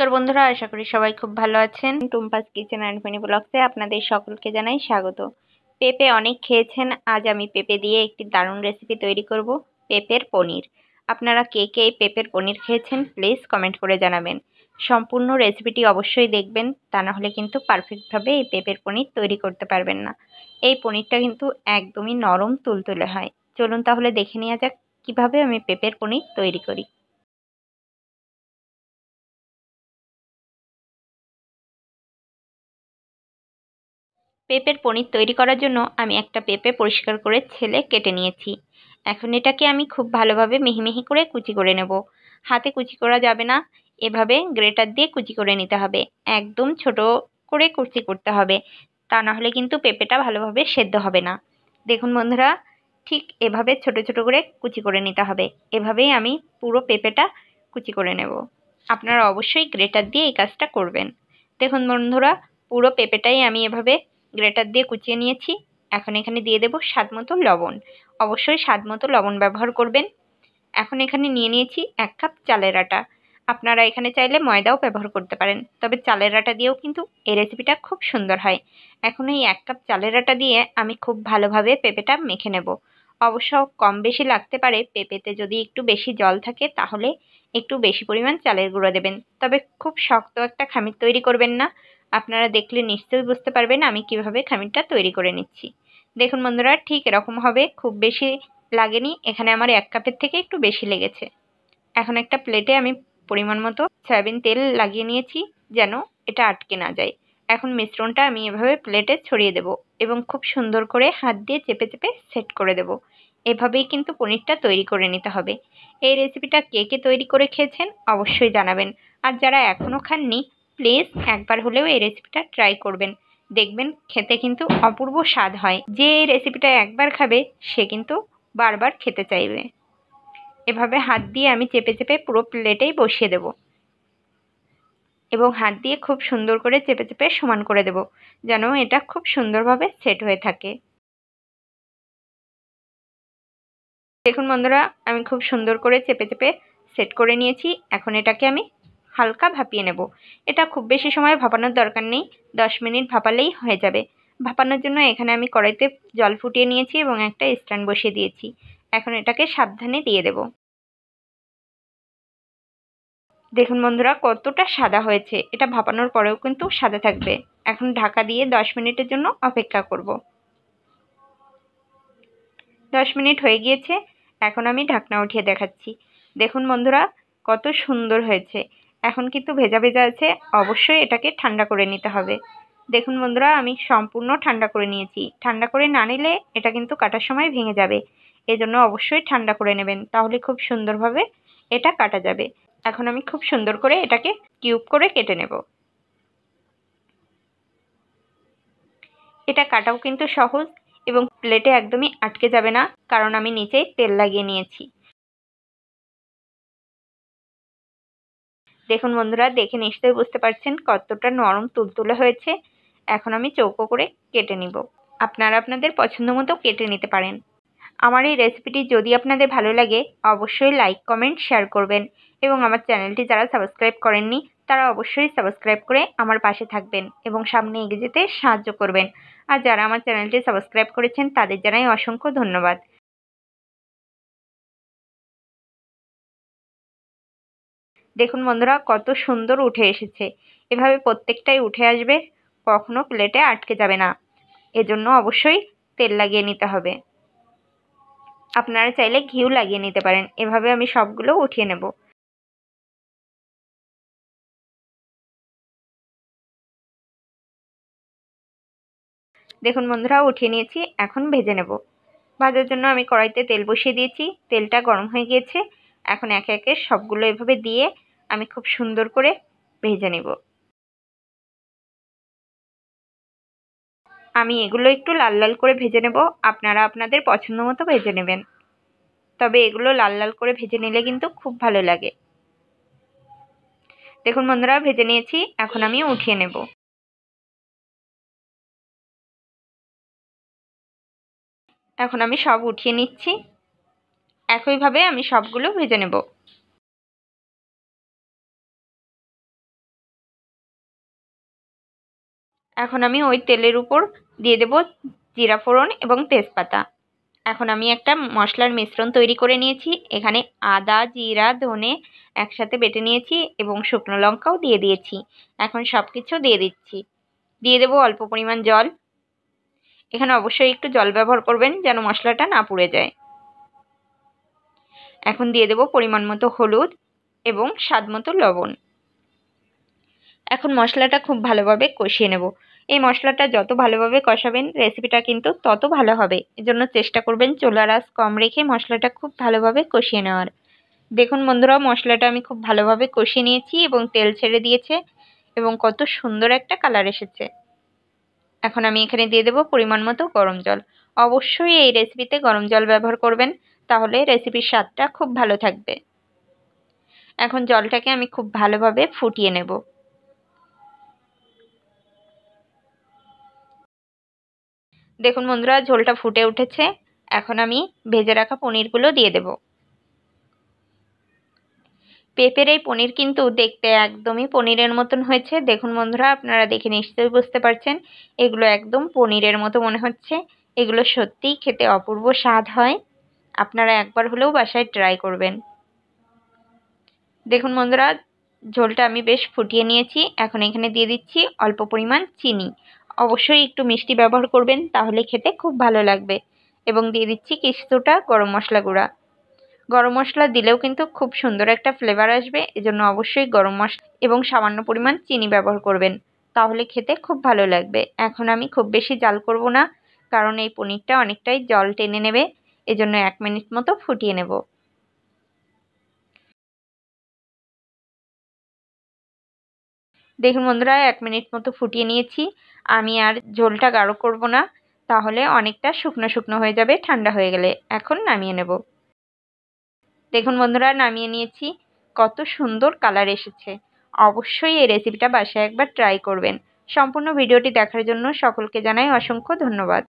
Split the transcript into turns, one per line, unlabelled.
নমস্কার বন্ধুরা, আশা করি সবাই খুব ভালো আছেন। টুম্পাস কিচেন অ্যান্ড মিনি ব্লগসে আপনাদের সকলকে জানাই স্বাগত। পেঁপে অনেক খেয়েছেন, আজ আমি পেঁপে দিয়ে একটি দারুণ রেসিপি তৈরি করব, পেঁপের পনির। আপনারা কে কে এই পেঁপের পনির খেয়েছেন প্লিজ কমেন্ট করে জানাবেন। সম্পূর্ণ রেসিপিটি অবশ্যই দেখবেন, তা না হলে কিন্তু পারফেক্টভাবে এই পেঁপের পনির তৈরি করতে পারবেন না। এই পনিরটা কিন্তু একদমই নরম তুলতুলে হয়। চলুন তাহলে দেখে নেওয়া যাক কিভাবে আমি পেঁপের পনির তৈরি করি। পেঁপের পনির তৈরি করার জন্য আমি একটা পেঁপে পরিষ্কার করে ছেলে কেটে নিয়েছি। এখন এটাকে আমি খুব ভালোভাবে মিহি মিহি করে কুচি করে নেব। হাতে কুচি করা যাবে না, এভাবে গ্রেটার দিয়ে কুচি করে নিতে হবে। একদম ছোট করে কুচি করতে হবে, তা না হলে কিন্তু পেঁপেটা ভালোভাবে সেদ্ধ হবে না। দেখুন বন্ধুরা, ঠিক এভাবে ছোট ছোট করে কুচি করে নিতে হবে। এভাবেই আমি পুরো পেঁপেটা কুচি করে নেব। আপনারা অবশ্যই গ্রেটার দিয়ে এই কাজটা করবেন। দেখুন বন্ধুরা, পুরো পেঁপেটাই আমি এভাবে গ্রেটার দিয়ে কুচিয়ে নিয়েছি। এখন এখানে দিয়ে দেব স্বাদ মতো লবণ। অবশ্যই স্বাদ মতো লবণ ব্যবহার করবেন। এখন এখানে নিয়ে নিয়েছি 1 কাপ চালের আটা। আপনারা এখানে চাইলে ময়দাও ব্যবহার করতে পারেন, তবে চালের আটা দিয়েও কিন্তু এই রেসিপিটা খুব সুন্দর হয়। এখন এই 1 কাপ চালের আটা দিয়ে আমি খুব ভালোভাবে পেঁপেটা মেখে নেব। অবশ্য কম বেশি লাগতে পারে, পেঁপেতে যদি একটু বেশি জল থাকে তাহলে একটু বেশি পরিমাণ চালের গুঁড়ো দেবেন। তবে খুব শক্ত একটা খামির তৈরি করবেন না। আপনারা দেখলে নিশ্চয়ই বুঝতে পারবেন আমি কিভাবে খামিরটা তৈরি করে নিচ্ছি। দেখুন বন্ধুরা, ঠিক এরকম হবে, খুব বেশি লাগেনি। এখানে আমার 1 কাপের থেকে একটু বেশি লেগেছে। এখন একটা প্লেটে আমি পরিমাণ মতো সয়াবিন তেল লাগিয়ে নিয়েছি, যেন এটা আটকে না যায়। এখন মিশ্রণটা আমি এভাবে প্লেটে ছড়িয়ে দেব এবং খুব সুন্দর করে হাত দিয়ে চেপে চেপে সেট করে দেব। এভাবেই কিন্তু পনিরটা তৈরি করে নিতে হবে। এই রেসিপিটা কে কে তৈরি করে খেয়েছেন অবশ্যই জানাবেন। আর যারা এখনও খাননি প্লিজ একবার হলেও এই রেসিপিটা ট্রাই করবেন। দেখবেন খেতে কিন্তু অপূর্ব স্বাদ হয়। যে এই রেসিপিটা একবার খাবে সে কিন্তু বারবার খেতে চাইবে। এভাবে হাত দিয়ে আমি চেপে চেপে পুরো প্লেটেই বসিয়ে দেব এবং হাত দিয়ে খুব সুন্দর করে চেপে চেপে সমান করে দেব, যেন এটা খুব সুন্দরভাবে সেট হয়ে থাকে। দেখুন বন্ধুরা, আমি খুব সুন্দর করে চেপে চেপে সেট করে নিয়েছি। এখন এটাকে আমি হালকা ভাপিয়ে নেব। এটা খুব বেশি সময় ভাপানোর দরকার নেই, 10 মিনিট ভাপালেই হয়ে যাবে। ভাপানোর জন্য এখানে আমি কড়াইতে জল ফুটিয়ে নিয়েছি এবং একটা স্ট্যান্ড বসিয়ে দিয়েছি। এখন এটাকে সাবধানে দিয়ে দেব। দেখুন বন্ধুরা, কতটা সাদা হয়েছে। এটা ভাপানোর পরেও কিন্তু সাদা থাকবে। এখন ঢাকা দিয়ে 10 মিনিটের জন্য অপেক্ষা করব। 10 মিনিট হয়ে গিয়েছে। এখন আমি ঢাকনা উঠিয়ে দেখাচ্ছি। দেখুন বন্ধুরা, কত সুন্দর হয়েছে। এখন কিন্তু ভেজা ভেজা আছে, অবশ্যই এটাকে ঠান্ডা করে নিতে হবে। দেখুন বন্ধুরা, আমি সম্পূর্ণ ঠান্ডা করে নিয়েছি। ঠান্ডা করে না নিলে এটা কিন্তু কাটার সময় ভেঙে যাবে। এজন্য অবশ্যই ঠান্ডা করে নেবেন, তাহলে খুব সুন্দরভাবে এটা কাটা যাবে। এখন আমি খুব সুন্দর করে এটাকে কিউব করে কেটে নেব। এটা কাটাও কিন্তু সহজ এবং প্লেটে একদমই আটকে যাবে না, কারণ আমি নিচেই তেল লাগিয়ে নিয়েছি। দেখুন বন্ধুরা, দেখে নিশ্চয়ই বুঝতে পারছেন কতটা নরম তুলতুলে হয়েছে। এখন আমি চৌকো করে কেটে নিব। আপনারা আপনাদের পছন্দ মতো কেটে নিতে পারেন। আমার এই রেসিপিটি যদি আপনাদের ভালো লাগে অবশ্যই লাইক কমেন্ট শেয়ার করবেন এবং আমার চ্যানেলটি যারা সাবস্ক্রাইব করেননি তারা অবশ্যই সাবস্ক্রাইব করে আমার পাশে থাকবেন এবং সামনে এগিয়ে যেতে সাহায্য করবেন। আর যারা আমার চ্যানেলটি সাবস্ক্রাইব করেছেন তাদের জানাই অসংখ্য ধন্যবাদ। দেখুন বন্ধুরা, কত সুন্দর উঠে এসেছে। এভাবে প্রত্যেকটাই উঠে আসবে, কখনো প্লেটে আটকে যাবে না। এজন্য অবশ্যই তেল লাগিয়ে নিতে হবে। আপনারা চাইলে ঘিও লাগিয়ে নিতে পারেন। এভাবে আমি সবগুলো উঠিয়ে নেব। দেখুন বন্ধুরা, উঠিয়ে নিয়েছি। এখন ভেজে নেব। ভাজার জন্য আমি কড়াইতে তেল বসিয়ে দিয়েছি। তেলটা গরম হয়ে গিয়েছে। এখন একে একে সবগুলো এভাবে দিয়ে আমি খুব সুন্দর করে ভেজে নেব। আমি এগুলো একটু লাল লাল করে ভেজে নেব। আপনারা আপনাদের পছন্দ মতো ভেজে নেবেন, তবে এগুলো লাল লাল করে ভেজে নিলে কিন্তু খুব ভালো লাগে। দেখুন বন্ধুরা, ভেজে নিয়েছি। এখন আমি উঠিয়ে নেব। এখন আমি সব উঠিয়ে নিচ্ছি। একইভাবে আমি সবগুলো ভেজে নেব। এখন আমি ওই তেলের উপর দিয়ে দেব জিরা ফোড়ন এবং তেজপাতা। এখন আমি একটা মশলার মিশ্রণ তৈরি করে নিয়েছি। এখানে আদা, জিরা, ধনে একসাথে বেটে নিয়েছি এবং শুকনো লঙ্কাও দিয়ে দিয়েছি। এখন সব কিছু দিয়ে দিচ্ছি। দিয়ে দেব অল্প পরিমাণ জল। এখানে অবশ্যই একটু জল ব্যবহার করবেন যেন মশলাটা না পুড়ে যায়। এখন দিয়ে দেব পরিমাণ মতো হলুদ এবং স্বাদ মতো লবণ। এখন মশলাটা খুব ভালোভাবে কষিয়ে নেব। এই মশলাটা যত ভালোভাবে কষাবেন রেসিপিটা কিন্তু তত ভালো হবে। এজন্য চেষ্টা করবেন চুলার আঁচ কম রেখে মশলাটা খুব ভালোভাবে কষিয়ে নেওয়ার। দেখুন বন্ধুরা, মশলাটা আমি খুব ভালোভাবে কষিয়ে নিয়েছি এবং তেল ছেড়ে দিয়েছে এবং কত সুন্দর একটা কালার এসেছে। এখন আমি এখানে দিয়ে দেব পরিমাণ মতো গরম জল। অবশ্যই এই রেসিপিতে গরম জল ব্যবহার করবেন, তাহলে রেসিপির স্বাদটা খুব ভালো থাকবে। এখন জলটাকে আমি খুব ভালোভাবে ফুটিয়ে নেব। দেখুন বন্ধুরা, ঝোলটা ফুটে উঠেছে। এখন আমি ভেজে রাখা পনিরগুলো দিয়ে দেব। পেঁপের এই পনির কিন্তু দেখতে একদমই পনিরের মতন হয়েছে। দেখুন বন্ধুরা, আপনারা দেখে নিশ্চয়ই বুঝতে পারছেন এগুলো একদম পনিরের মতো মনে হচ্ছে। এগুলো সত্যিই খেতে অপূর্ব স্বাদ হয়। আপনারা একবার হলেও বাসায় ট্রাই করবেন। দেখুন বন্ধুরা, ঝোলটা আমি বেশ ফুটিয়ে নিয়েছি। এখন এখানে দিয়ে দিচ্ছি অল্প পরিমাণ চিনি। অবশ্যই একটু মিষ্টি ব্যবহার করবেন, তাহলে খেতে খুব ভালো লাগবে। এবং দিয়ে দিচ্ছি কিছুটা গরম মশলা গুঁড়া। গরম মশলা দিলেও কিন্তু খুব সুন্দর একটা ফ্লেভার আসবে। এজন্য অবশ্যই গরম মশলা এবং সামান্য পরিমাণ চিনি ব্যবহার করবেন, তাহলে খেতে খুব ভালো লাগবে। এখন আমি খুব বেশি জাল করব না, কারণ এই পনিরটা অনেকটাই জল টেনে নেবে। এজন্য 1 মিনিট মতো ফুটিয়ে নেব। দেখুন বন্ধুরা, 1 মিনিট মতো ফুটিয়ে নিয়েছি। আমি আর ঝোলটা গাঢ় করব না, তাহলে অনেকটা শুকনো শুকনো হয়ে যাবে ঠান্ডা হয়ে গেলে। এখন নামিয়ে নেব। দেখুন বন্ধুরা, নামিয়ে নিয়েছি। কত সুন্দর কালার এসেছে। অবশ্যই এই রেসিপিটা বাসায় একবার ট্রাই করবেন। সম্পূর্ণ ভিডিওটি দেখার জন্য সকলকে জানাই অসংখ্য ধন্যবাদ।